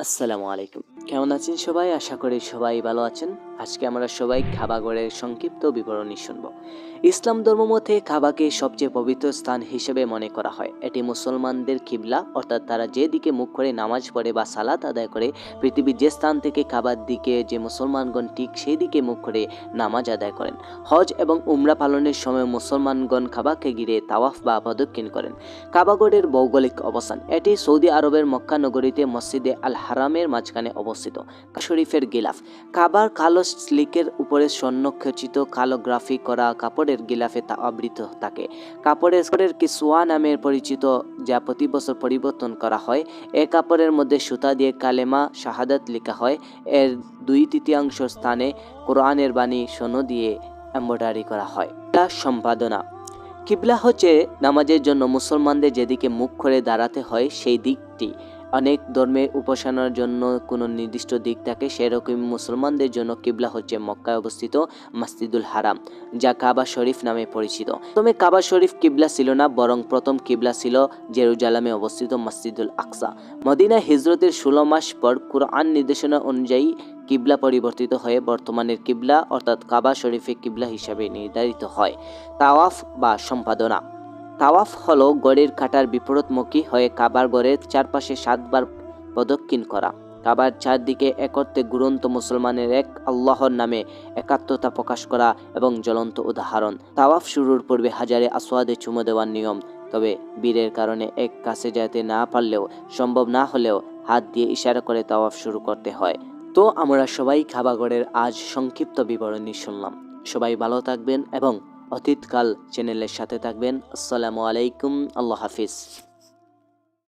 আসসালামু আলাইকুম। কেমন আছেন সবাই? আশা করি সবাই ভালো আছেন। আজকে আমরা সবাই কাবা ঘরের সংক্ষিপ্ত বিবরণী শুনব। ইসলাম ধর্মমতে কাবাকে সবচেয়ে পবিত্র স্থান হিসেবে মনে করা হয়। এটি মুসলমানদের কিবলা, অর্থাৎ তারা যেদিকে মুখ করে নামাজ পড়ে বা সালাত আদায় করে, পৃথিবীর যে স্থান থেকে কাবার দিকে যে মুসলমানগণ ঠিক সেই দিকে মুখ করে নামাজ আদায় করেন। হজ এবং উমরা পালনের সময় মুসলমানগণ কাবাকে ঘিরে তাওয়াফ বা প্রদক্ষিণ করেন। কাবাগড়ের ভৌগোলিক অবস্থান: এটি সৌদি আরবের মক্কা নগরীতে মসজিদে আল হারামের মাঝখানে অবস্থিত। শরীফের গিলাফ: কাবার কালো স্লিকের উপরে স্বর্ণখচিত কালো গ্রাফি করা কাপড়ের গিলাফে তা আবৃত থাকে। কাপড়ের কিসওয়া নামে পরিচিত, যা প্রতি বছর পরিবর্তন করা হয়। এ কাপড়ের মধ্যে সুতা দিয়ে কালেমা শাহাদাত লেখা হয়। এর 2/3 স্থানে কোরআনের বাণী শোনো দিয়ে এমব্রয়ডারি করা হয়। সম্পাদনা: কিবলা হচ্ছে নামাজের জন্য মুসলমানদের যেদিকে মুখ করে দাঁড়াতে হয় সেই দিকটি। অনেক ধর্মে উপাসনার জন্য কোনো নির্দিষ্ট দিক থাকে, সেরকম মুসলমানদের জন্য কিবলা হচ্ছে মক্কায় অবস্থিত মসজিদুল হারাম, যা কাবা শরীফ নামে পরিচিত। প্রথমে কাবা শরীফ কিবলা ছিল না, বরং প্রথম কিবলা ছিল জেরুজালেমে অবস্থিত মসজিদুল আকসা। মদিনায় হিজরতের 16 মাস পর কুরআন নির্দেশনা অনুযায়ী কিবলা পরিবর্তিত হয়ে বর্তমানের কিবলা অর্থাৎ কাবা শরীফে কিবলা হিসাবে নির্ধারিত হয়। তাওয়াফ বা সম্পাদনা: তাওয়াফ হলো গড়ের কাঁটার বিপরীতমুখী হয়ে কাবার গড়ের চারপাশে 7 বার প্রদক্ষিণ করা। কাবার চারদিকে একত্রে ঘুরন্ত মুসলমানের এক আল্লাহর নামে একাত্মতা প্রকাশ করা এবং জ্বলন্ত উদাহরণ। তাওয়াফ শুরুর পূর্বে হাজারে আসওয়াদে চুমু দেওয়ার নিয়ম, তবে ভিড়ের কারণে এক কাছে যেতে না পারলেও সম্ভব না হলেও হাত দিয়ে ইশারা করে তাওয়াফ শুরু করতে হয়। তো আমরা সবাই কাবাগড়ের আজ সংক্ষিপ্ত বিবরণী শুনলাম। সবাই ভালো থাকবেন এবং অতীতকাল চ্যানেলের সাথে থাকবেন। আসসালামু আলাইকুম। আল্লাহ হাফিজ।